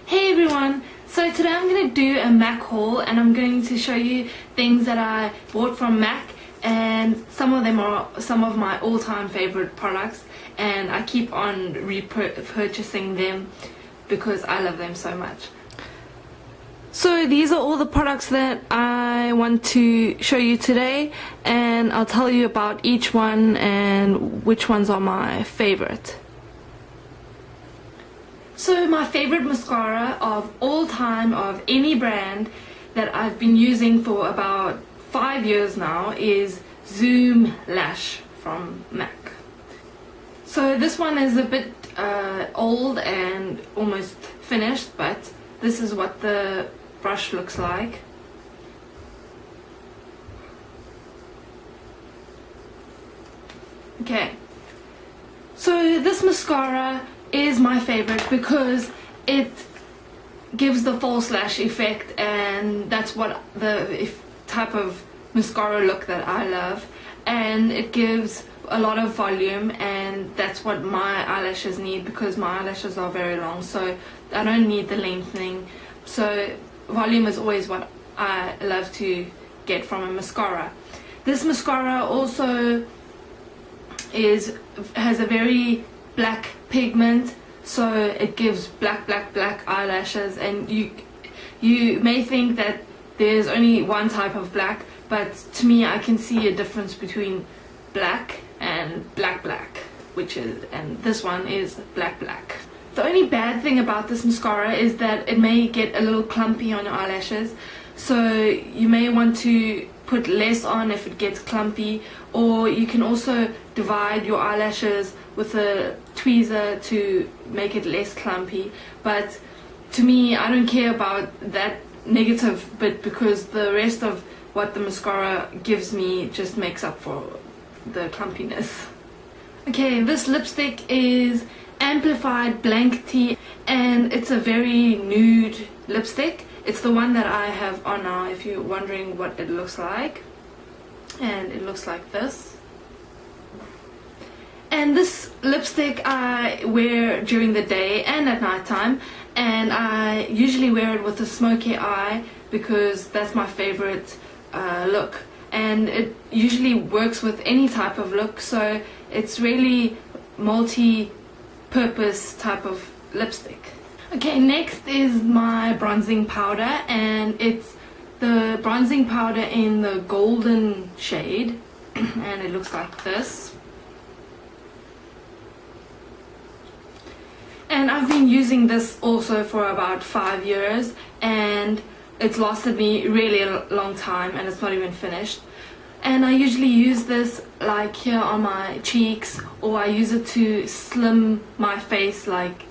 Hey everyone! So today I'm going to do a MAC haul and I'm going to show you things that I bought from MAC, and some of them are some of my all-time favorite products and I keep on repurchasing them because I love them so much. So these are all the products that I want to show you today, and I'll tell you about each one and which ones are my favorite. So my favorite mascara of all time, of any brand, that I've been using for about 5 years now is Zoom Lash from MAC. So this one is a bit old and almost finished, but this is what the brush looks like. Okay, so this mascara is my favorite because it gives the false lash effect, and that's what the type of mascara look that I love, and it gives a lot of volume, and that's what my eyelashes need because my eyelashes are very long, so I don't need the lengthening. So volume is always what I love to get from a mascara. This mascara also has a very black pigment, so it gives black eyelashes, and you may think that there's only one type of black, but to me I can see a difference between black and black, and this one is black. The only bad thing about this mascara is that it may get a little clumpy on your eyelashes, so you may want to put less on if it gets clumpy, or you can also divide your eyelashes with a tweezer to make it less clumpy. But to me, I don't care about that negative bit because the rest of what the mascara gives me just makes up for the clumpiness. Okay, this lipstick is Amplified Blank Tea, and it's a very nude lipstick. It's the one that I have on now, if you're wondering what it looks like. And it looks like this. And this lipstick I wear during the day and at night time, and I usually wear it with a smoky eye because that's my favorite look, and it usually works with any type of look, so it's really multi-purpose type of lipstick. Okay, next is my bronzing powder, and it's the bronzing powder in the golden shade and it looks like this. And I've been using this also for about 5 years, and it's lasted me really a long time, and it's not even finished. And I usually use this like here on my cheeks, or I use it to slim my face, like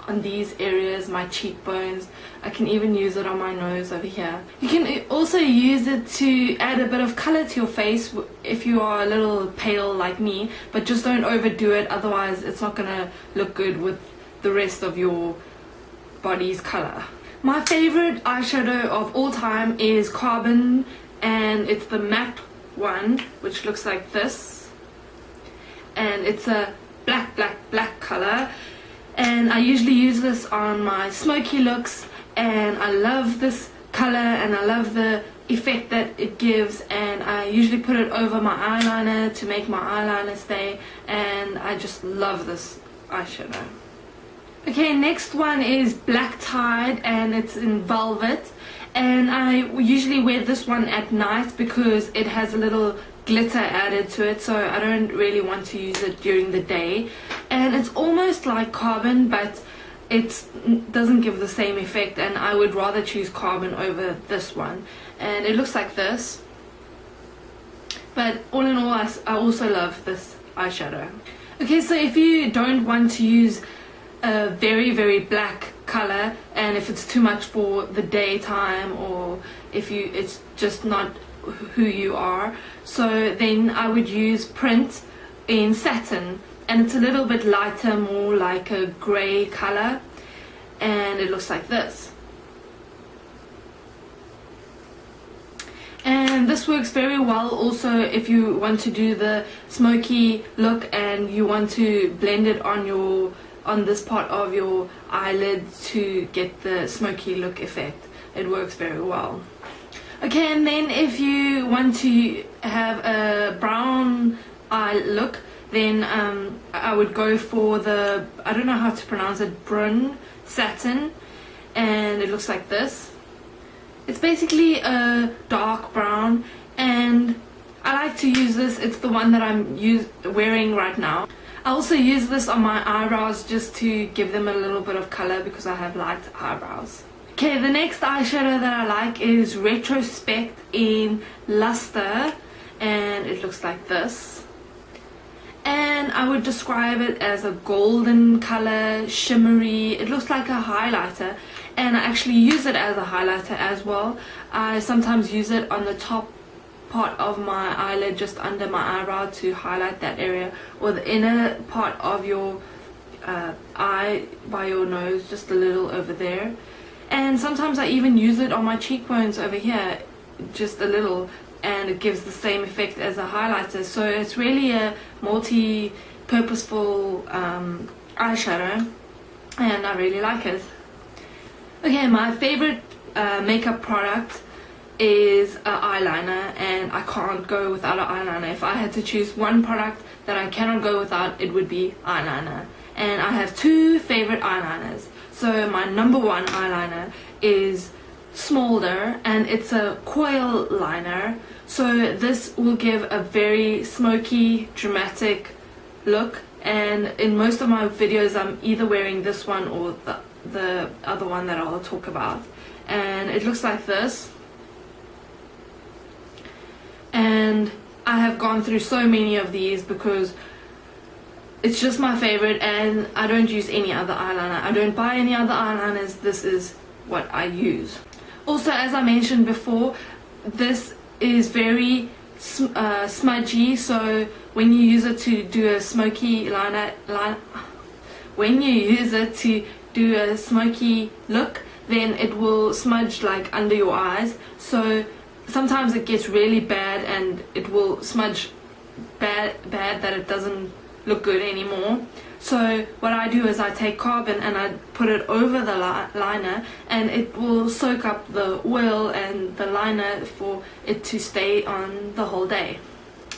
on these areas, my cheekbones. I can even use it on my nose over here. You can also use it to add a bit of color to your face if you are a little pale like me, but just don't overdo it, otherwise it's not gonna look good with the rest of your body's color. My favorite eyeshadow of all time is Carbon, and it's the matte one, which looks like this, and it's a black color, and I usually use this on my smoky looks, and I love this color and I love the effect that it gives, and I usually put it over my eyeliner to make my eyeliner stay, and I just love this eyeshadow. Okay, next one is Black Tide, and it's in Velvet, and I usually wear this one at night because it has a little glitter added to it, so I don't really want to use it during the day. And it's almost like Carbon, but it doesn't give the same effect, and I would rather choose Carbon over this one. And it looks like this, but all in all I also love this eyeshadow. Okay, so if you don't want to use a very black color, and if it's too much for the daytime, or if it's just not who you are, so then I would use Print in Satin, and it's a little bit lighter, more like a gray color, and it looks like this. And this works very well also if you want to do the smoky look and you want to blend it on your on this part of your eyelid to get the smoky look effect. It works very well. Okay, and then if you want to have a brown eye look, then I would go for the, I don't know how to pronounce it, Brun Satin, and it looks like this. It's basically a dark brown, and I like to use this. It's the one that I'm wearing right now. I also use this on my eyebrows just to give them a little bit of color because I have light eyebrows. Okay, the next eyeshadow that I like is Retrospect in Luster, and it looks like this. And I would describe it as a golden color, shimmery. It looks like a highlighter, and I actually use it as a highlighter as well. I sometimes use it on the top part of my eyelid, just under my eyebrow, to highlight that area, or the inner part of your eye by your nose, just a little over there. And sometimes I even use it on my cheekbones over here, just a little, and it gives the same effect as a highlighter. So it's really a multi-purposeful eyeshadow, and I really like it. Okay, my favorite makeup product is an eyeliner, and I can't go without an eyeliner. If I had to choose one product that I cannot go without, it would be eyeliner. And I have two favorite eyeliners. So my number one eyeliner is Smolder, and it's a coil liner. So this will give a very smoky, dramatic look, and in most of my videos I'm either wearing this one or the other one that I'll talk about. And it looks like this. And I have gone through so many of these because it's just my favorite, and I don't use any other eyeliner. I don't buy any other eyeliners. This is what I use. Also, as I mentioned before, this is very smudgy, so when you use it to do a smoky when you use it to do a smoky look, then it will smudge like under your eyes. So sometimes it gets really bad, and it will smudge bad that it doesn't look good anymore. So what I do is I take carbon and I put it over the liner, and it will soak up the oil and the liner for it to stay on the whole day.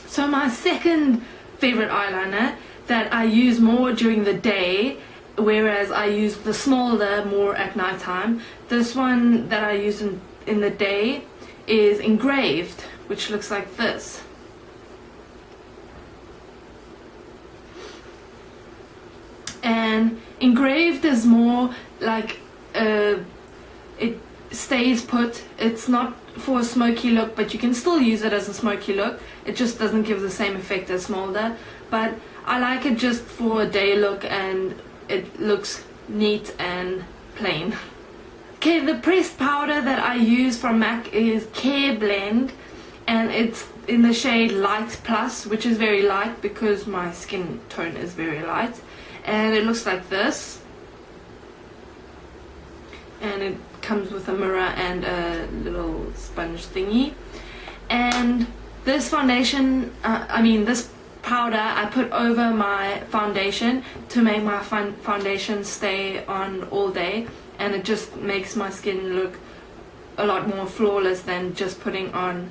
So my second favorite eyeliner that I use more during the day, whereas I use the Smolder more at night time, this one that I use in the day is Engraved, which looks like this. And Engraved is more like it stays put. It's not for a smoky look, but you can still use it as a smoky look. It just doesn't give the same effect as Smolder, but I like it just for a day look, and it looks neat and plain. Okay, the pressed powder that I use from MAC is Care Blend, and it's in the shade Light Plus, which is very light because my skin tone is very light. And it looks like this, and it comes with a mirror and a little sponge thingy. And this foundation, this powder I put over my foundation to make my foundation stay on all day, and it just makes my skin look a lot more flawless than just putting on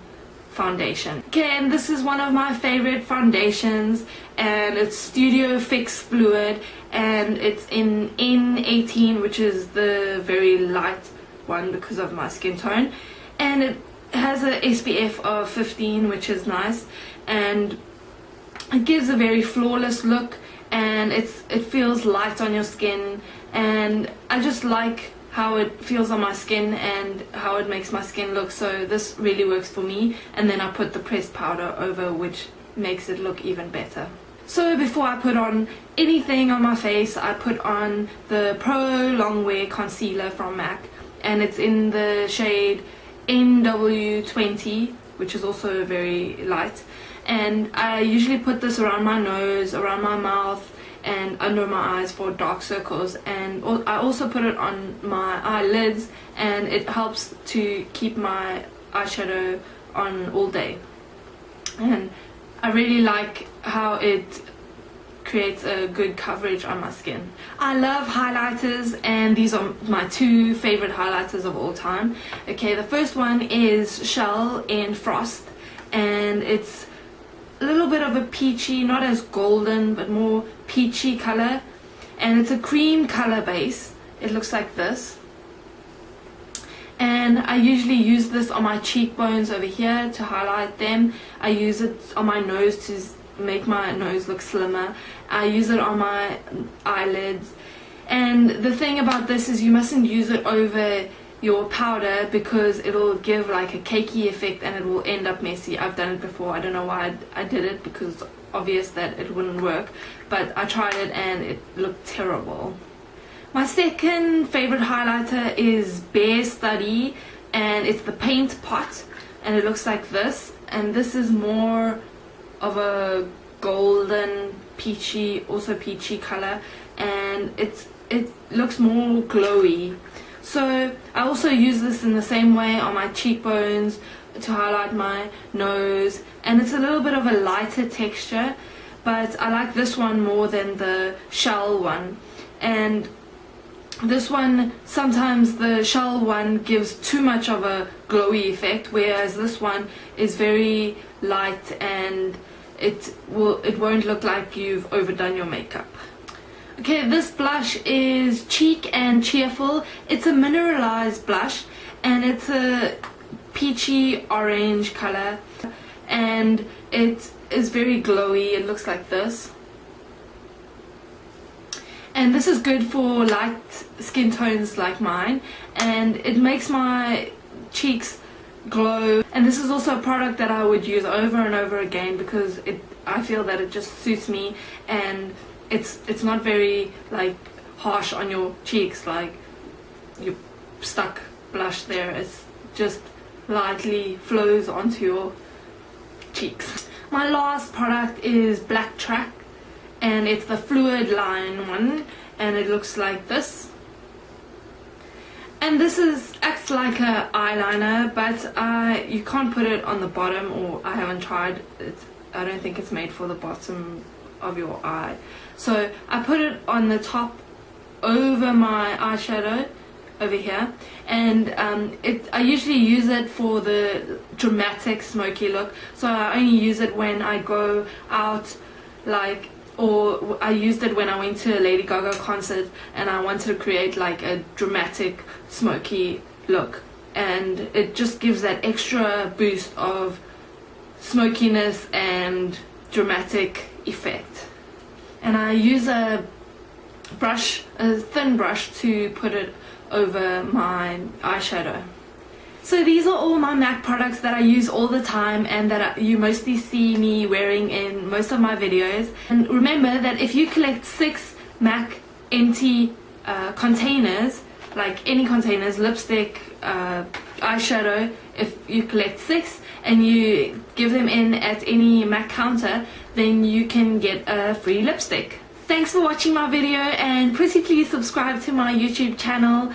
foundation. Okay, and this is one of my favorite foundations, and it's Studio Fix Fluid, and it's in N18, which is the very light one because of my skin tone, and it has a SPF of 15, which is nice, and it gives a very flawless look, and it feels light on your skin, and I just like how it feels on my skin and how it makes my skin look. So this really works for me, and then I put the pressed powder over, which makes it look even better. So before I put on anything on my face, I put on the Pro Longwear Concealer from MAC, and it's in the shade NW20, which is also very light, and I usually put this around my nose, around my mouth, and under my eyes for dark circles, and I also put it on my eyelids, and it helps to keep my eyeshadow on all day. And I really like how it creates a good coverage on my skin. I love highlighters, and these are my two favorite highlighters of all time. Okay, the first one is Shell in Frost, and it's a little bit of a peachy, not as golden, but more peachy color, and it's a cream color base. It looks like this. And I usually use this on my cheekbones over here to highlight them. I use it on my nose to make my nose look slimmer. I use it on my eyelids. And the thing about this is you mustn't use it over your powder, because it'll give like a cakey effect and it will end up messy. I've done it before. I don't know why I did it, because it's obvious that it wouldn't work, but I tried it and it looked terrible. My second favorite highlighter is Bare Study, and it's the Paint Pot, and it looks like this. And this is more of a golden peachy, also peachy color, and it looks more glowy. So I also use this in the same way on my cheekbones to highlight my nose, and it's a little bit of a lighter texture, but I like this one more than the Shell one. And this one, sometimes the Shell one gives too much of a glowy effect, whereas this one is very light and it won't look like you've overdone your makeup. Okay, this blush is Cheek and Cheerful. It's a mineralized blush, and it's a peachy orange color, and it is very glowy. It looks like this. And this is good for light skin tones like mine, and it makes my cheeks glow. And this is also a product that I would use over and over again, because I feel that it just suits me, and it's not very like harsh on your cheeks, like you stuck blush there. It's just lightly flows onto your cheeks. My last product is Black Track, and it's the Fluid Line one, and it looks like this. And this acts like a eyeliner, but you can't put it on the bottom, or I haven't tried it. I don't think it's made for the bottom of your eye. So I put it on the top over my eyeshadow over here, and I usually use it for the dramatic smoky look. So I only use it when I go out, like, or I used it when I went to a Lady Gaga concert and I wanted to create like a dramatic smoky look, and it just gives that extra boost of smokiness and dramatic effect. And I use a thin brush to put it over my eyeshadow. So these are all my MAC products that I use all the time, and that you mostly see me wearing in most of my videos. And remember that if you collect 6 MAC empty containers, like any containers, lipstick, eyeshadow, if you collect 6 and you give them in at any MAC counter, then you can get a free lipstick. Thanks for watching my video, and pretty please subscribe to my YouTube channel.